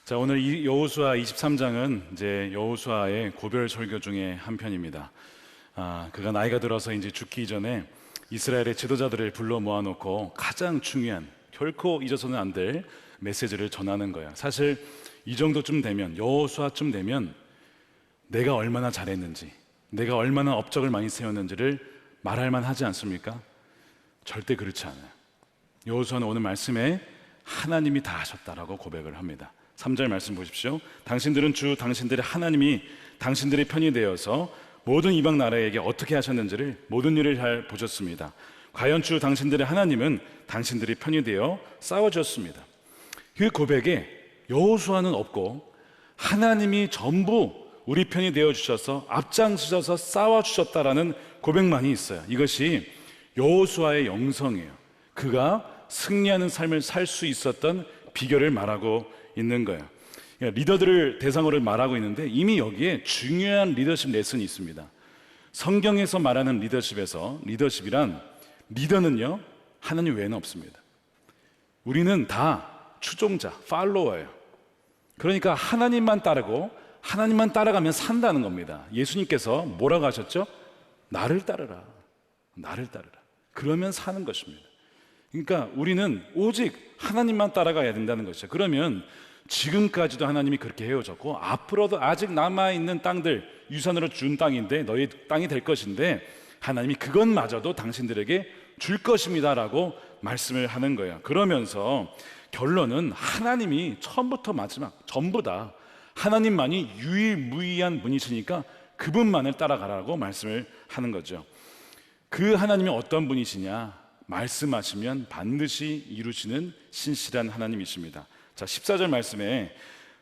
자, 오늘 이 여호수아 23장은 이제 여호수아의 고별 설교 중에 한 편입니다. 그가 나이가 들어서 이제 죽기 전에 이스라엘의 지도자들을 불러 모아놓고 가장 중요한, 결코 잊어서는 안 될 메시지를 전하는 거야. 사실 이 정도쯤 되면, 여호수아쯤 되면 내가 얼마나 잘했는지, 내가 얼마나 업적을 많이 세웠는지를 말할 만하지 않습니까? 절대 그렇지 않아요. 여호수아는 오늘 말씀에 하나님이 다 하셨다라고 고백을 합니다. 3절 말씀 보십시오. 당신들은 주 당신들의 하나님이 당신들의 편이 되어서 모든 이방 나라에게 어떻게 하셨는지를 모든 일을 잘 보셨습니다. 과연 주 당신들의 하나님은 당신들의 편이 되어 싸워주었습니다. 그 고백에 여호수아는 없고 하나님이 전부 우리 편이 되어주셔서 앞장서셔서 싸워주셨다라는 고백만이 있어요. 이것이 여호수아의 영성이에요. 그가 승리하는 삶을 살 수 있었던 비결을 말하고 있는 거예요. 그러니까 리더들을 대상으로 말하고 있는데 이미 여기에 중요한 리더십 레슨이 있습니다. 성경에서 말하는 리더십에서, 리더십이란, 리더는요 하나님 외에는 없습니다. 우리는 다 추종자, 팔로워예요. 그러니까 하나님만 따르고 하나님만 따라가면 산다는 겁니다. 예수님께서 뭐라고 하셨죠? 나를 따르라, 나를 따르라. 그러면 사는 것입니다. 그러니까 우리는 오직 하나님만 따라가야 된다는 것이죠. 그러면 지금까지도 하나님이 그렇게 해오셨고 앞으로도 아직 남아있는 땅들, 유산으로 준 땅인데 너희 땅이 될 것인데 하나님이 그것마저도 당신들에게 줄 것입니다 라고 말씀을 하는 거예요. 그러면서 결론은 하나님이 처음부터 마지막 전부 다 하나님만이 유일무이한 분이시니까 그분만을 따라가라고 말씀을 하는 거죠. 그 하나님이 어떤 분이시냐? 말씀하시면 반드시 이루시는 신실한 하나님이십니다. 자, 14절 말씀에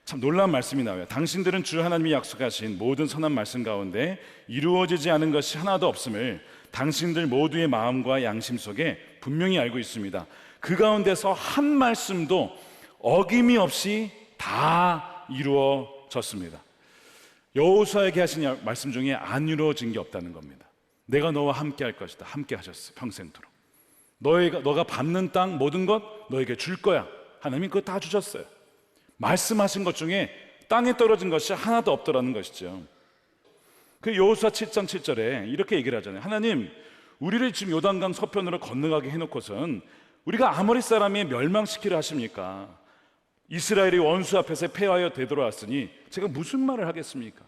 참 놀라운 말씀이 나와요. 당신들은 주 하나님이 약속하신 모든 선한 말씀 가운데 이루어지지 않은 것이 하나도 없음을 당신들 모두의 마음과 양심 속에 분명히 알고 있습니다. 그 가운데서 한 말씀도 어김이 없이 다 이루어졌습니다. 여호수아에게 하신 말씀 중에 안 이루어진 게 없다는 겁니다. 내가 너와 함께 할 것이다. 함께 하셨어요. 평생토록. 너가 밟는 땅 모든 것 너에게 줄 거야. 하나님이 그거 다 주셨어요. 말씀하신 것 중에 땅에 떨어진 것이 하나도 없더라는 것이죠. 그 여호수아 7장 7절에 이렇게 얘기를 하잖아요. 하나님, 우리를 지금 요단강 서편으로 건너가게 해놓고선 우리가 아모리 사람이 멸망시키려 하십니까? 이스라엘이 원수 앞에서 패하여 되돌아왔으니 제가 무슨 말을 하겠습니까?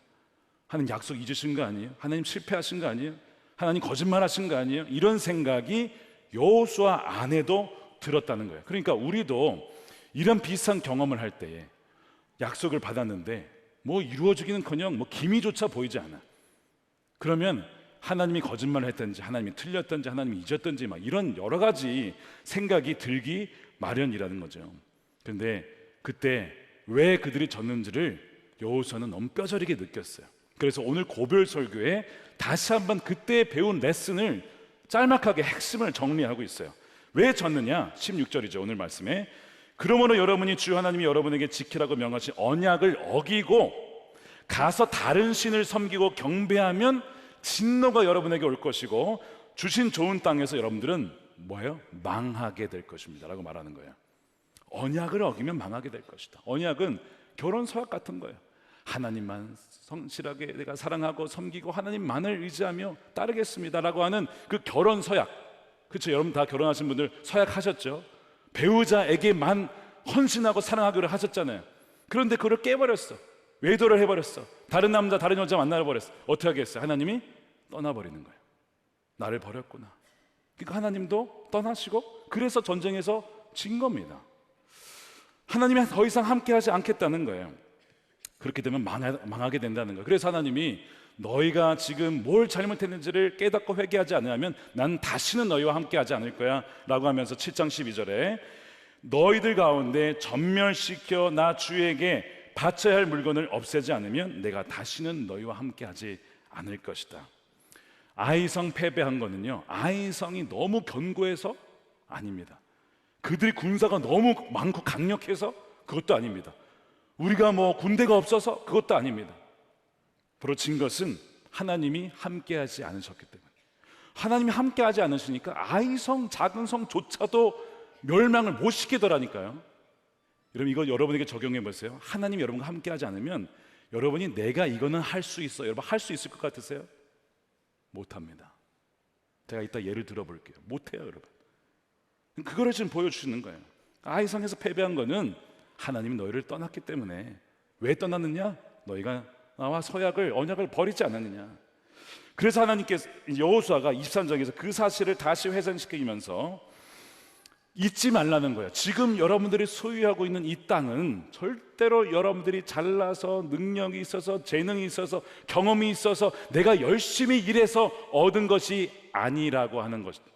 하나님 약속 잊으신 거 아니에요? 하나님 실패하신 거 아니에요? 하나님 거짓말하신 거 아니에요? 이런 생각이 여호수아 안에도 들었다는 거예요. 그러니까 우리도 이런 비슷한 경험을 할 때에 약속을 받았는데 뭐 이루어지기는커녕 뭐 기미조차 보이지 않아. 그러면 하나님이 거짓말을 했든지 하나님이 틀렸든지 하나님이 잊었든지 막 이런 여러 가지 생각이 들기 마련이라는 거죠. 그런데 그때 왜 그들이 졌는지를 여호수아는 너무 뼈저리게 느꼈어요. 그래서 오늘 고별 설교에 다시 한번 그때 배운 레슨을 짤막하게 핵심을 정리하고 있어요. 왜 졌느냐? 16절이죠. 오늘 말씀에 그러므로 여러분이 주 하나님이 여러분에게 지키라고 명하신 언약을 어기고 가서 다른 신을 섬기고 경배하면 진노가 여러분에게 올 것이고 주신 좋은 땅에서 여러분들은 뭐예요? 망하게 될 것입니다 라고 말하는 거예요. 언약을 어기면 망하게 될 것이다. 언약은 결혼 서약 같은 거예요. 하나님만 성실하게 내가 사랑하고 섬기고 하나님만을 의지하며 따르겠습니다라고 하는 그 결혼 서약. 그렇죠? 여러분 다 결혼하신 분들 서약 하셨죠? 배우자에게만 헌신하고 사랑하기로 하셨잖아요. 그런데 그걸 깨버렸어. 외도를 해버렸어. 다른 남자 다른 여자 만나버렸어. 어떻게 하겠어요? 하나님이 떠나버리는 거예요. 나를 버렸구나. 그러니까 하나님도 떠나시고 그래서 전쟁에서 진 겁니다. 하나님이 더 이상 함께하지 않겠다는 거예요. 그렇게 되면 망하게 된다는 거예요. 그래서 하나님이 너희가 지금 뭘 잘못했는지를 깨닫고 회개하지 않으면 난 다시는 너희와 함께하지 않을 거야 라고 하면서 7장 12절에 너희들 가운데 전멸시켜 나 주에게 바쳐야 할 물건을 없애지 않으면 내가 다시는 너희와 함께하지 않을 것이다. 아이성 패배한 거는요, 아이성이 너무 견고해서 아닙니다. 그들이 군사가 너무 많고 강력해서 그것도 아닙니다. 우리가 뭐 군대가 없어서 그것도 아닙니다. 바로 진 것은 하나님이 함께하지 않으셨기 때문에. 하나님이 함께하지 않으시니까 아이성 작은 성조차도 멸망을 못 시키더라니까요. 여러분 이거 여러분에게 적용해 보세요. 하나님 여러분과 함께 하지 않으면 여러분이 내가 이거는 할 수 있어, 여러분 할 수 있을 것 같으세요? 못합니다. 제가 이따 예를 들어볼게요. 못해요 여러분. 그거를 지금 보여주시는 거예요. 아이성에서 패배한 거는 하나님이 너희를 떠났기 때문에. 왜 떠났느냐? 너희가 나와 서약을, 언약을 버리지 않았느냐. 그래서 하나님께서 여호수아가 23장에서 그 사실을 다시 회상시키면서 잊지 말라는 거예요. 지금 여러분들이 소유하고 있는 이 땅은 절대로 여러분들이 잘나서 능력이 있어서 재능이 있어서 경험이 있어서 내가 열심히 일해서 얻은 것이 아니라고 하는 것입니다.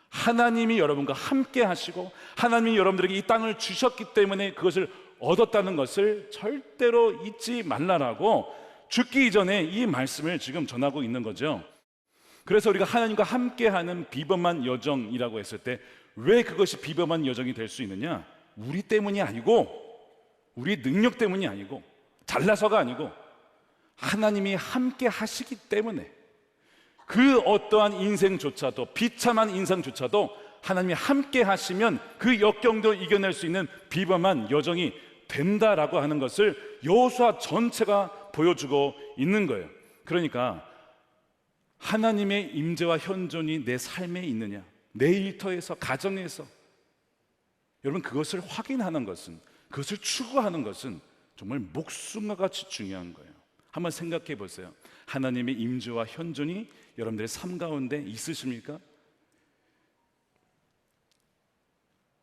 하나님이 여러분과 함께 하시고 하나님이 여러분들에게 이 땅을 주셨기 때문에 그것을 얻었다는 것을 절대로 잊지 말라라고 죽기 이전에 이 말씀을 지금 전하고 있는 거죠. 그래서 우리가 하나님과 함께하는 비범한 여정이라고 했을 때 왜 그것이 비범한 여정이 될 수 있느냐? 우리 때문이 아니고, 우리 능력 때문이 아니고, 잘나서가 아니고 하나님이 함께 하시기 때문에, 그 어떠한 인생조차도, 비참한 인생조차도 하나님이 함께 하시면 그 역경도 이겨낼 수 있는 비범한 여정이 된다라고 하는 것을 여호수아 전체가 보여주고 있는 거예요. 그러니까 하나님의 임재와 현존이 내 삶에 있느냐, 내 일터에서, 가정에서, 여러분 그것을 확인하는 것은, 그것을 추구하는 것은 정말 목숨과 같이 중요한 거예요. 한번 생각해 보세요. 하나님의 임재와 현존이 여러분들의 삶 가운데 있으십니까?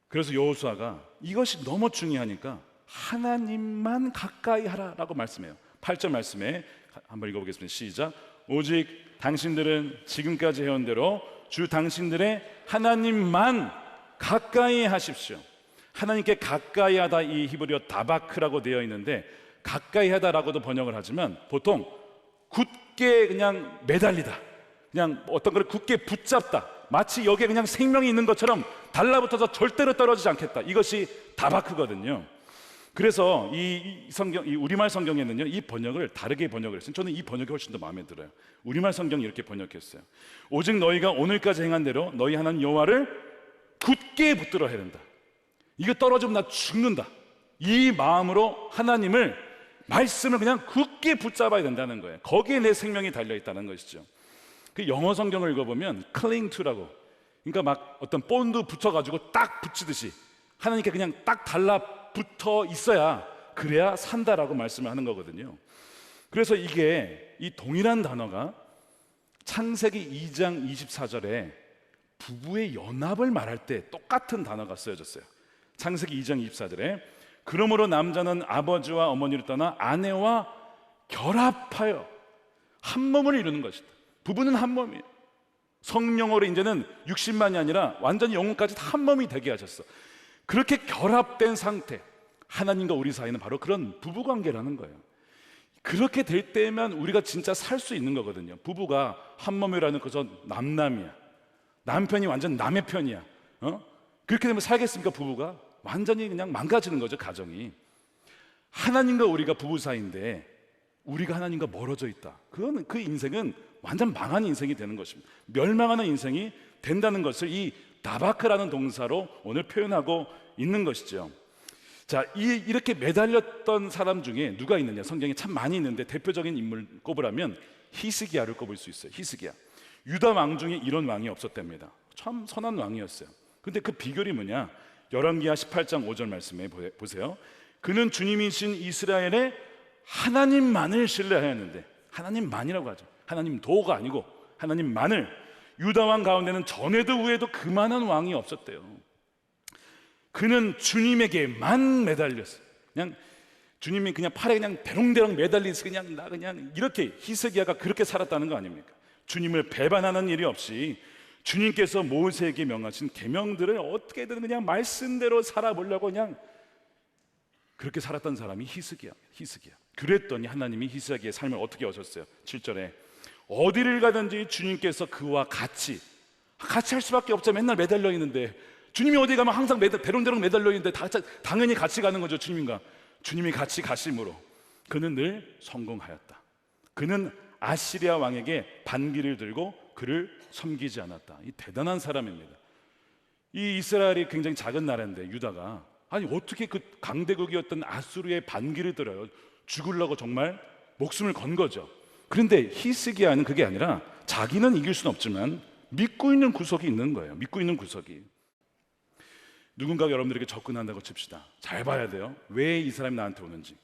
그래서 여호수아가 이것이 너무 중요하니까 하나님만 가까이 하라라고 말씀해요. 8절 말씀에 한번 읽어보겠습니다. 시작. 오직 당신들은 지금까지 해온 대로 주 당신들의 하나님만 가까이 하십시오. 하나님께 가까이 하다, 이 히브리어 다바크라고 되어 있는데 가까이 하다라고도 번역을 하지만 보통 굳게 그냥 매달리다, 그냥 어떤 걸 굳게 붙잡다, 마치 여기에 그냥 생명이 있는 것처럼 달라붙어서 절대로 떨어지지 않겠다, 이것이 다바크거든요. 그래서 이 성경, 이 우리말 성경에는요 이 번역을 다르게 번역을 했어요. 저는 이 번역이 훨씬 더 마음에 들어요. 우리말 성경이 이렇게 번역했어요. 오직 너희가 오늘까지 행한 대로 너희 하나님 여호와를 굳게 붙들어야 된다. 이거 떨어지면 나 죽는다, 이 마음으로 하나님을, 말씀을 그냥 굳게 붙잡아야 된다는 거예요. 거기에 내 생명이 달려있다는 것이죠. 그 영어 성경을 읽어보면 cling to라고, 그러니까 막 어떤 본드 붙여가지고 딱 붙이듯이 하나님께 그냥 딱 달라붙어 있어야, 그래야 산다라고 말씀을 하는 거거든요. 그래서 이게, 이 동일한 단어가 창세기 2장 24절에 부부의 연합을 말할 때 똑같은 단어가 쓰여졌어요. 창세기 2장 24절에 그러므로 남자는 아버지와 어머니를 떠나 아내와 결합하여 한 몸을 이루는 것이다. 부부는 한 몸이에요. 성령으로 이제는 육신만이 아니라 완전히 영혼까지 한 몸이 되게 하셨어. 그렇게 결합된 상태, 하나님과 우리 사이는 바로 그런 부부관계라는 거예요. 그렇게 될 때면 우리가 진짜 살 수 있는 거거든요. 부부가 한 몸이라는 것은 남남이야, 남편이 완전 남의 편이야. 그렇게 되면 살겠습니까? 부부가 완전히 그냥 망가지는 거죠, 가정이. 하나님과 우리가 부부 사이인데 우리가 하나님과 멀어져 있다, 그거는, 그 인생은 완전 망한 인생이 되는 것입니다. 멸망하는 인생이 된다는 것을 이 다바크라는 동사로 오늘 표현하고 있는 것이죠. 자, 이렇게 매달렸던 사람 중에 누가 있느냐? 성경에 참 많이 있는데 대표적인 인물 꼽으라면 히스기야를 꼽을 수 있어요. 히스기야, 유다 왕 중에 이런 왕이 없었답니다. 참 선한 왕이었어요. 근데 그 비결이 뭐냐? 열왕기하 18장 5절 말씀에 보세요. 그는 주님이신 이스라엘의 하나님만을 신뢰하였는데, 하나님만이라고 하죠. 하나님도가 아니고 하나님만을. 유다 왕 가운데는 전에도 후에도 그만한 왕이 없었대요. 그는 주님에게만 매달렸어요. 그냥 주님이 그냥 팔에 그냥 대롱대롱 매달리서 그냥 이렇게, 히스기야가 그렇게 살았다는 거 아닙니까? 주님을 배반하는 일이 없이 주님께서 모세에게 명하신 계명들을 어떻게든 그냥 말씀대로 살아보려고 그냥 그렇게 살았던 사람이 히스기야. 그랬더니 하나님이 히스기야의 삶을 어떻게 하셨어요? 7절에 어디를 가든지 주님께서 그와 같이 할 수밖에 없죠. 맨날 매달려 있는데, 주님이 어디 가면 항상 대롱대롱 매달려 있는데 당연히 같이 가는 거죠. 주님이 같이 가심으로 그는 늘 성공하였다. 그는 아시리아 왕에게 반기를 들고 그를 섬기지 않았다. 이 대단한 사람입니다. 이 이스라엘이 굉장히 작은 나라인데, 유다가 아니 어떻게 그 강대국이었던 아수르의 반기를 들어요? 죽으려고 정말 목숨을 건 거죠. 그런데 히스기야는 그게 아니라 자기는 이길 수는 없지만 믿고 있는 구석이 있는 거예요. 믿고 있는 구석이. 누군가가 여러분들에게 접근한다고 칩시다. 잘 봐야 돼요. 왜 이 사람이 나한테 오는지.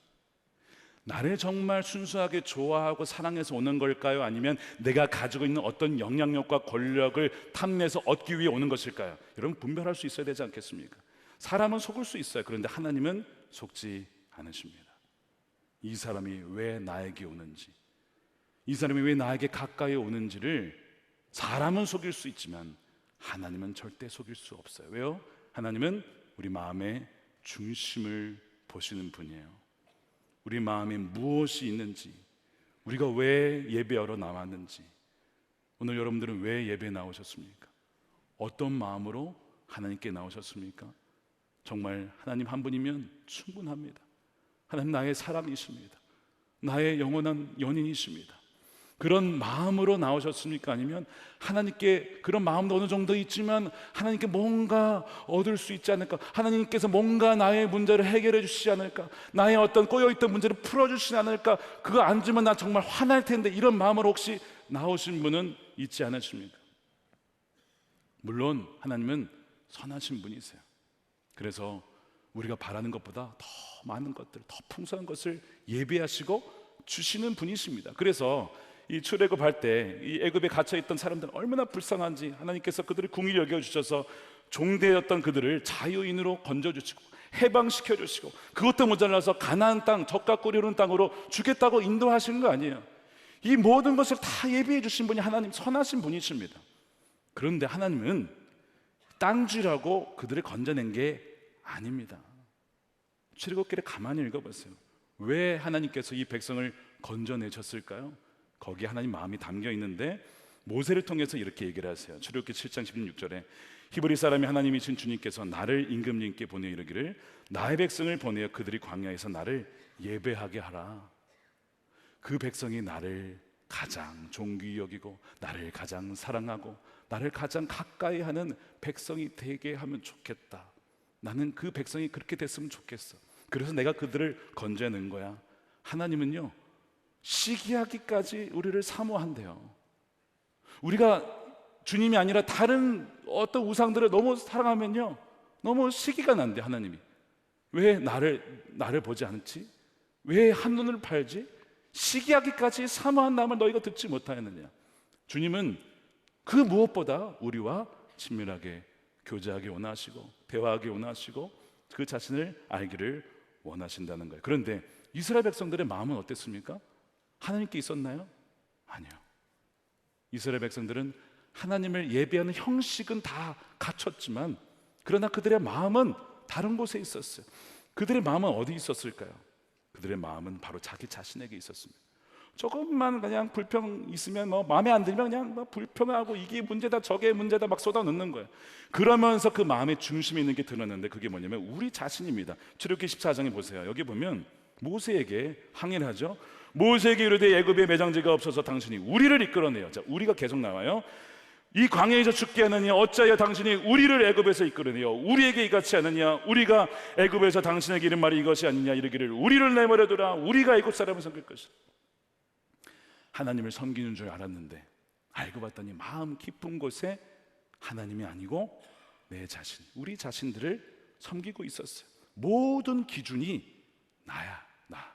나를 정말 순수하게 좋아하고 사랑해서 오는 걸까요? 아니면 내가 가지고 있는 어떤 영향력과 권력을 탐내서 얻기 위해 오는 것일까요? 여러분 분별할 수 있어야 되지 않겠습니까? 사람은 속을 수 있어요. 그런데 하나님은 속지 않으십니다. 이 사람이 왜 나에게 오는지, 이 사람이 왜 나에게 가까이 오는지를 사람은 속일 수 있지만 하나님은 절대 속일 수 없어요. 왜요? 하나님은 우리 마음의 중심을 보시는 분이에요. 우리 마음에 무엇이 있는지, 우리가 왜 예배하러 나왔는지. 오늘 여러분들은 왜 예배에 나오셨습니까? 어떤 마음으로 하나님께 나오셨습니까? 정말 하나님 한 분이면 충분합니다. 하나님 나의 사랑이십니다. 나의 영원한 연인이십니다. 그런 마음으로 나오셨습니까? 아니면 하나님께 그런 마음도 어느 정도 있지만 하나님께 뭔가 얻을 수 있지 않을까? 하나님께서 뭔가 나의 문제를 해결해 주시지 않을까? 나의 어떤 꼬여있던 문제를 풀어주시지 않을까? 그거 안 주면 나 정말 화날 텐데, 이런 마음으로 혹시 나오신 분은 있지 않으십니까? 물론 하나님은 선하신 분이세요. 그래서 우리가 바라는 것보다 더 많은 것들, 더 풍성한 것을 예비하시고 주시는 분이십니다. 그래서 이 출애굽할 때 이 애굽에 갇혀있던 사람들은 얼마나 불쌍한지 하나님께서 그들을 궁히 여겨주셔서 종되었던 그들을 자유인으로 건져주시고 해방시켜 주시고, 그것도 모자라서 가나안 땅, 젖과 꿀이 흐르는 땅으로 주겠다고 인도하신 거 아니에요. 이 모든 것을 다 예비해 주신 분이 하나님, 선하신 분이십니다. 그런데 하나님은 땅주라고 그들을 건져낸 게 아닙니다. 출애굽기를 가만히 읽어보세요. 왜 하나님께서 이 백성을 건져내셨을까요? 거기에 하나님 마음이 담겨 있는데 모세를 통해서 이렇게 얘기를 하세요. 출애굽기 7장 16절에 히브리 사람이 하나님이신 주님께서 나를 임금님께 보내 이르기를 나의 백성을 보내어 그들이 광야에서 나를 예배하게 하라. 그 백성이 나를 가장 존귀히 여기고 나를 가장 사랑하고 나를 가장 가까이 하는 백성이 되게 하면 좋겠다. 나는 그 백성이 그렇게 됐으면 좋겠어. 그래서 내가 그들을 건져낸 거야. 하나님은요, 시기하기까지 우리를 사모한대요. 우리가 주님이 아니라 다른 어떤 우상들을 너무 사랑하면요, 너무 시기가 난대. 하나님이 왜 나를 보지 않지? 왜 한눈을 팔지? 시기하기까지 사모한 남을 너희가 듣지 못하였느냐? 주님은 그 무엇보다 우리와 친밀하게 교제하기 원하시고 대화하기 원하시고 그 자신을 알기를 원하신다는 거예요. 그런데 이스라엘 백성들의 마음은 어땠습니까? 하나님께 있었나요? 아니요. 이스라엘 백성들은 하나님을 예배하는 형식은 다 갖췄지만 그러나 그들의 마음은 다른 곳에 있었어요. 그들의 마음은 어디 있었을까요? 그들의 마음은 바로 자기 자신에게 있었습니다. 조금만 그냥 불평 있으면 마음에 안 들면 그냥 불평하고 이게 문제다 저게 문제다 막 쏟아넣는 거예요. 그러면서 그 마음의 중심에 있는 게 드러났는데 그게 뭐냐면 우리 자신입니다. 출애굽기 14장에 보세요. 여기 보면 모세에게 항의를 하죠. 모세에게 이르되 애굽에 매장지가 없어서 당신이 우리를 이끌어내요. 자, 우리가 계속 나와요. 이 광야에서 죽게 하느냐 어찌하여 당신이 우리를 애굽에서 이끌어내요. 우리에게 이같이 하느냐 우리가 애굽에서 당신에게 이른 말이 이것이 아니냐 이르기를 우리를 내버려두라 우리가 애굽 사람을 섬길 것이다. 하나님을 섬기는 줄 알았는데 알고 봤더니 마음 깊은 곳에 하나님이 아니고 내 자신, 우리 자신들을 섬기고 있었어요. 모든 기준이 나야, 나.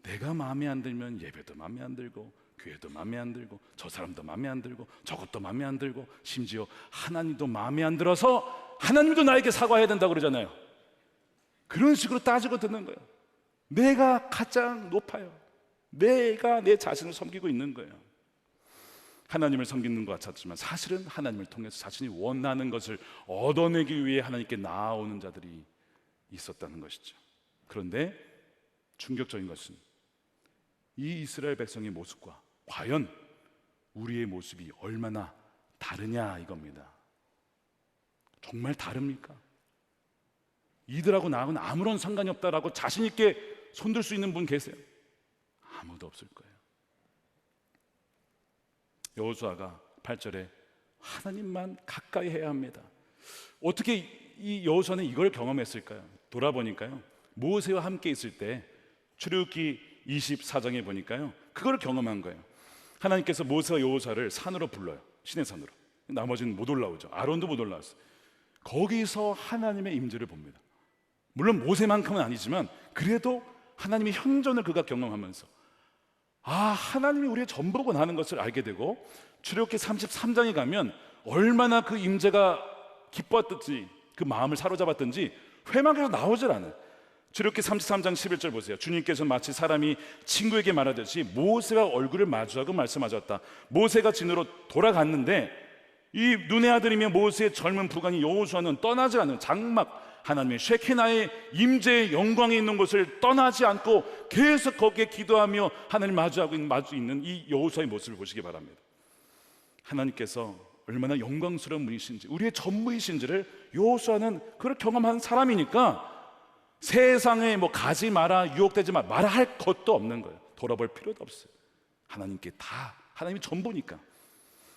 내가 마음에 안 들면 예배도 마음에 안 들고 교회도 마음에 안 들고 저 사람도 마음에 안 들고 저것도 마음에 안 들고 심지어 하나님도 마음에 안 들어서 하나님도 나에게 사과해야 된다고 그러잖아요. 그런 식으로 따지고 듣는 거예요. 내가 가장 높아요. 내가 내 자신을 섬기고 있는 거예요. 하나님을 섬기는 것 같았지만 사실은 하나님을 통해서 자신이 원하는 것을 얻어내기 위해 하나님께 나아오는 자들이 있었다는 것이죠. 그런데 충격적인 것은 이 이스라엘 백성의 모습과 과연 우리의 모습이 얼마나 다르냐 이겁니다. 정말 다릅니까? 이들하고 나하고는 아무런 상관이 없다라고 자신 있게 손들 수 있는 분 계세요? 아무도 없을 거예요. 여호수아가 8절에 하나님만 가까이 해야 합니다. 어떻게 이 여호수아는 이걸 경험했을까요? 돌아보니까요, 모세와 함께 있을 때 출애굽기 24장에 보니까요, 그걸 경험한 거예요. 하나님께서 모세와 여호수아를 산으로 불러요. 시내 산으로. 나머지는 못 올라오죠. 아론도 못 올라왔어요. 거기서 하나님의 임재를 봅니다. 물론 모세만큼은 아니지만 그래도 하나님의 현존을 그가 경험하면서 하나님이 우리의 전부고 하는 것을 알게 되고, 출애굽기 33장에 가면 얼마나 그 임재가 기뻤든지 그 마음을 사로잡았든지 회막에서 나오질 않아요. 출애굽기 33장 11절 보세요. 주님께서 마치 사람이 친구에게 말하듯이 모세와 얼굴을 마주하고 말씀하셨다. 모세가 진으로 돌아갔는데 이 눈의 아들이며 모세의 젊은 부관이 여호수아는 떠나지 않은 장막, 하나님의 쉐키나의 임재의 영광에 있는 곳을 떠나지 않고 계속 거기에 기도하며 하나님 마주 있는 이 여호수아의 모습을 보시기 바랍니다. 하나님께서 얼마나 영광스러운 분이신지, 우리의 전부이신지를 여호수아는 그걸 경험한 사람이니까 세상에 가지 마라, 유혹되지 마라 할 것도 없는 거예요. 돌아볼 필요도 없어요. 하나님께 다, 하나님이 전부니까.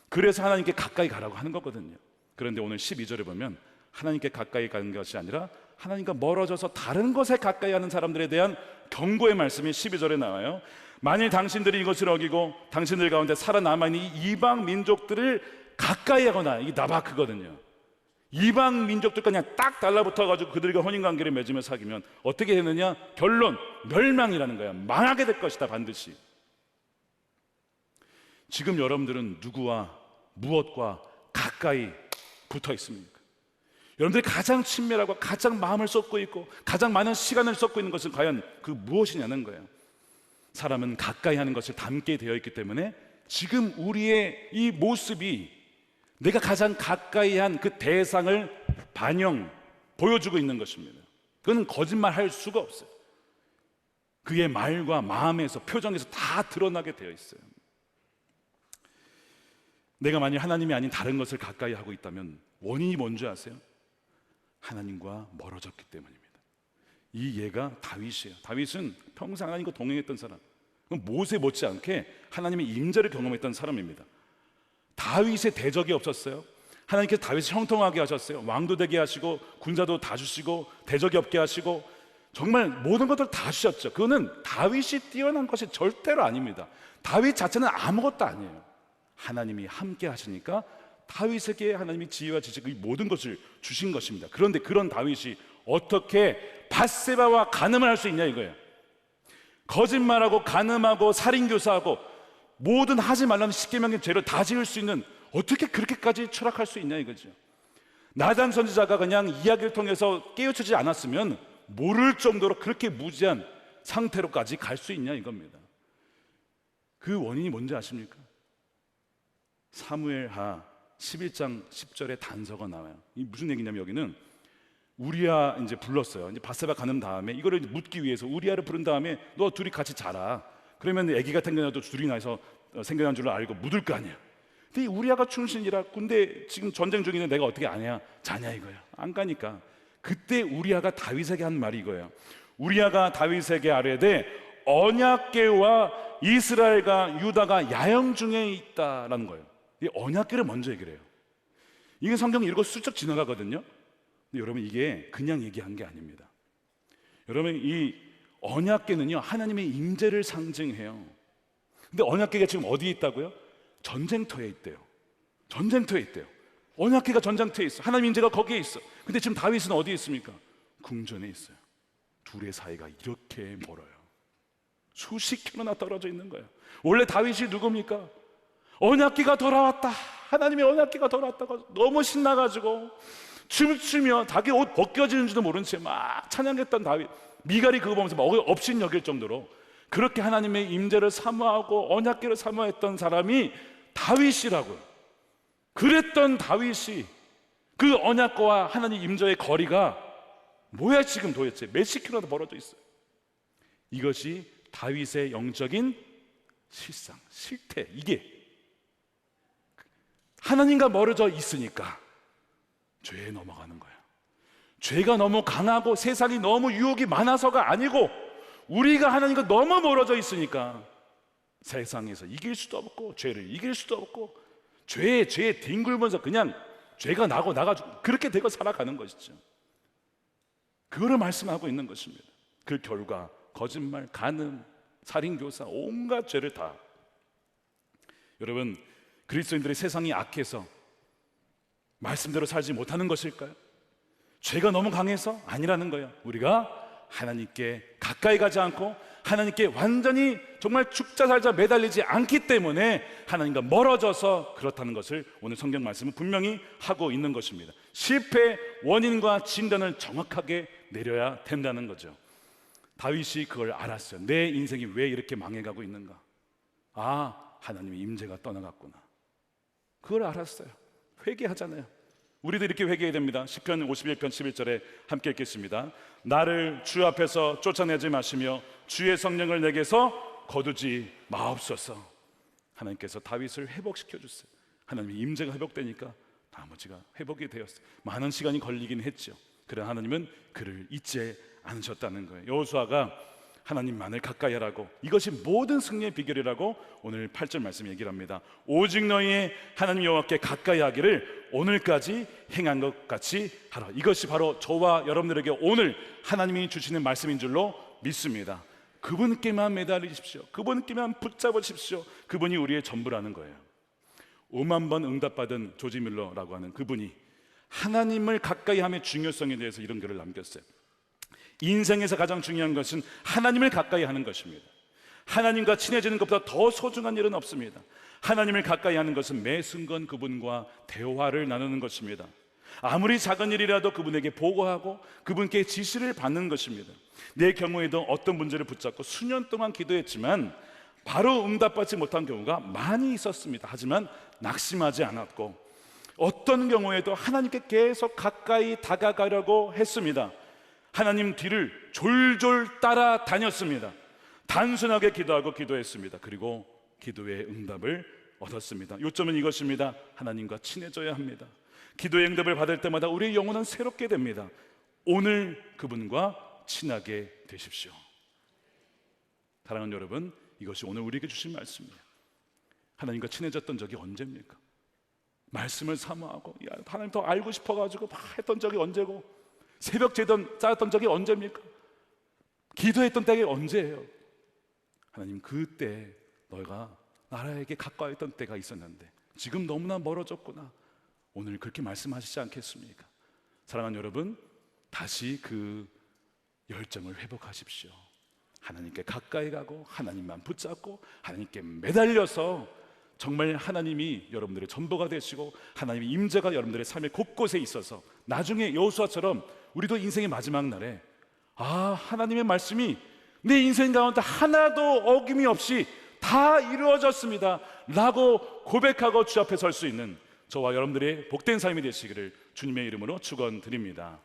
그래서 하나님께 가까이 가라고 하는 거거든요. 그런데 오늘 12절에 보면 하나님께 가까이 가는 것이 아니라 하나님과 멀어져서 다른 것에 가까이 하는 사람들에 대한 경고의 말씀이 12절에 나와요. 만일 당신들이 이것을 어기고 당신들 가운데 살아남아있는 이 이방 민족들을 가까이 하거나, 이게 나바크거든요. 이방 민족들과 그냥 딱 달라붙어가지고 그들과 혼인관계를 맺으며 사귀면 어떻게 되느냐? 결론, 멸망이라는 거야. 망하게 될 것이다, 반드시. 지금 여러분들은 누구와 무엇과 가까이 붙어 있습니까? 여러분들이 가장 친밀하고 가장 마음을 쏟고 있고 가장 많은 시간을 쏟고 있는 것은 과연 그 무엇이냐는 거예요. 사람은 가까이 하는 것을 닮게 되어 있기 때문에 지금 우리의 이 모습이 내가 가장 가까이 한 그 대상을 보여주고 있는 것입니다. 그건 거짓말 할 수가 없어요. 그의 말과 마음에서, 표정에서 다 드러나게 되어 있어요. 내가 만약 하나님이 아닌 다른 것을 가까이 하고 있다면 원인이 뭔지 아세요? 하나님과 멀어졌기 때문입니다. 이 예가 다윗이에요. 다윗은 평생 하나님과 동행했던 사람, 모세 못지않게 하나님의 임재를 경험했던 사람입니다. 다윗의 대적이 없었어요. 하나님께서 다윗을 형통하게 하셨어요. 왕도 되게 하시고 군사도 다 주시고 대적이 없게 하시고 정말 모든 것들 다 주셨죠. 그거는 다윗이 뛰어난 것이 절대로 아닙니다. 다윗 자체는 아무것도 아니에요. 하나님이 함께 하시니까 다윗에게 하나님이 지혜와 지식, 모든 것을 주신 것입니다. 그런데 그런 다윗이 어떻게 밧세바와 간음을 할 수 있냐 이거예요. 거짓말하고 간음하고 살인교사하고 모든 하지 말라는 십계명의 죄를 다 지을 수 있는, 어떻게 그렇게까지 추락할 수 있냐 이거죠. 나단 선지자가 그냥 이야기를 통해서 깨우치지 않았으면 모를 정도로 그렇게 무지한 상태로까지 갈 수 있냐 이겁니다. 그 원인이 뭔지 아십니까? 사무엘하 11장 10절에 단서가 나와요. 이 무슨 얘기냐면, 여기는 우리야 이제 불렀어요. 이제 밧세바 가는 다음에 이거를 묻기 위해서 우리야를 부른 다음에 너 둘이 같이 자라. 그러면 아기가 생겨나도 둘이 나서 생겨난 줄 알고 묻을 거 아니야. 근데 우리야가 충신이라, 근데 지금 전쟁 중인데 내가 어떻게 아냐 자냐 이거야. 안 가니까. 그때 우리야가 다윗에게 한 말이 이거예요. 우리야가 다윗에게 아뢰되 언약궤와 이스라엘과 유다가 야영 중에 있다라는 거예요. 이 언약궤를 먼저 얘기를 해요. 이게 성경 읽고 슬쩍 지나가거든요. 근데 여러분, 이게 그냥 얘기한 게 아닙니다. 여러분, 이 언약궤는요 하나님의 임재를 상징해요. 근데 언약궤가 지금 어디에 있다고요? 전쟁터에 있대요. 전쟁터에 있대요. 언약궤가 전쟁터에 있어. 하나님 임재가 거기에 있어. 근데 지금 다윗은 어디에 있습니까? 궁전에 있어요. 둘의 사이가 이렇게 멀어요. 수십 킬로나 떨어져 있는 거예요. 원래 다윗이 누굽니까? 언약궤가 돌아왔다, 하나님의 언약궤가 돌아왔다고 너무 신나가지고 춤추며 자기 옷 벗겨지는지도 모른 채 막 찬양했던 다윗. 미갈이 그거 보면서 막 업신 여길 정도로 그렇게 하나님의 임재를 사모하고 언약궤를 사모했던 사람이 다윗이라고요. 그랬던 다윗이 그 언약궤와 하나님 임재의 거리가 뭐야 지금 도대체 몇십 킬로나 벌어져 있어요. 이것이 다윗의 영적인 실상, 실태. 이게 하나님과 멀어져 있으니까 죄에 넘어가는 거야. 죄가 너무 강하고 세상이 너무 유혹이 많아서가 아니고 우리가 하나님과 너무 멀어져 있으니까 세상에서 이길 수도 없고 죄를 이길 수도 없고 죄에 뒹굴면서 그냥 죄가 나고 나가지고 그렇게 되고 살아가는 것이죠. 그거를 말씀하고 있는 것입니다. 그 결과 거짓말, 간음, 살인교사, 온갖 죄를 다. 여러분, 그리스도인들의 세상이 악해서 말씀대로 살지 못하는 것일까요? 죄가 너무 강해서? 아니라는 거예요. 우리가 하나님께 가까이 가지 않고 하나님께 완전히 정말 죽자 살자 매달리지 않기 때문에 하나님과 멀어져서 그렇다는 것을 오늘 성경 말씀은 분명히 하고 있는 것입니다. 실패의 원인과 진단을 정확하게 내려야 된다는 거죠. 다윗이 그걸 알았어요. 내 인생이 왜 이렇게 망해가고 있는가? 아, 하나님의 임재가 떠나갔구나. 그걸 알았어요. 회개하잖아요. 우리도 이렇게 회개해야 됩니다. 시편 51편 11절에 함께 읽겠습니다. 나를 주 앞에서 쫓아내지 마시며 주의 성령을 내게서 거두지 마옵소서. 하나님께서 다윗을 회복시켜 주세요. 하나님의 임재가 회복되니까 나머지가 회복이 되었어요. 많은 시간이 걸리긴 했죠. 그러나 하나님은 그를 잊지 않으셨다는 거예요. 여호수아가 하나님만을 가까이 하라고, 이것이 모든 승리의 비결이라고 오늘 8절 말씀 얘기를 합니다. 오직 너희의 하나님 여호와께 가까이 하기를 오늘까지 행한 것 같이 하라. 이것이 바로 저와 여러분들에게 오늘 하나님이 주시는 말씀인 줄로 믿습니다. 그분께만 매달리십시오. 그분께만 붙잡으십시오. 그분이 우리의 전부라는 거예요. 5만 번 응답받은 조지 밀러라고 하는 그분이 하나님을 가까이 함의 중요성에 대해서 이런 글을 남겼어요. 인생에서 가장 중요한 것은 하나님을 가까이 하는 것입니다. 하나님과 친해지는 것보다 더 소중한 일은 없습니다. 하나님을 가까이 하는 것은 매 순간 그분과 대화를 나누는 것입니다. 아무리 작은 일이라도 그분에게 보고하고 그분께 지시를 받는 것입니다. 내 경우에도 어떤 문제를 붙잡고 수년 동안 기도했지만 바로 응답받지 못한 경우가 많이 있었습니다. 하지만 낙심하지 않았고, 어떤 경우에도 하나님께 계속 가까이 다가가려고 했습니다. 하나님 뒤를 졸졸 따라다녔습니다. 단순하게 기도하고 기도했습니다. 그리고 기도의 응답을 얻었습니다. 요점은 이것입니다. 하나님과 친해져야 합니다. 기도의 응답을 받을 때마다 우리의 영혼은 새롭게 됩니다. 오늘 그분과 친하게 되십시오. 사랑하는 여러분, 이것이 오늘 우리에게 주신 말씀이에요. 하나님과 친해졌던 적이 언제입니까? 말씀을 사모하고 하나님 더 알고 싶어가지고 막 했던 적이 언제고, 새벽 제던 쌓았던 적이 언제입니까? 기도했던 때가 언제예요? 하나님, 그때 너희가 나라에게 가까이 했던 때가 있었는데 지금 너무나 멀어졌구나. 오늘 그렇게 말씀하시지 않겠습니까? 사랑하는 여러분, 다시 그 열정을 회복하십시오. 하나님께 가까이 가고 하나님만 붙잡고 하나님께 매달려서 정말 하나님이 여러분들의 전부가 되시고 하나님의 임재가 여러분들의 삶의 곳곳에 있어서 나중에 여호수아처럼 우리도 인생의 마지막 날에 하나님의 말씀이 내 인생 가운데 하나도 어김이 없이 다 이루어졌습니다 라고 고백하고 주 앞에 설 수 있는 저와 여러분들의 복된 삶이 되시기를 주님의 이름으로 축원드립니다.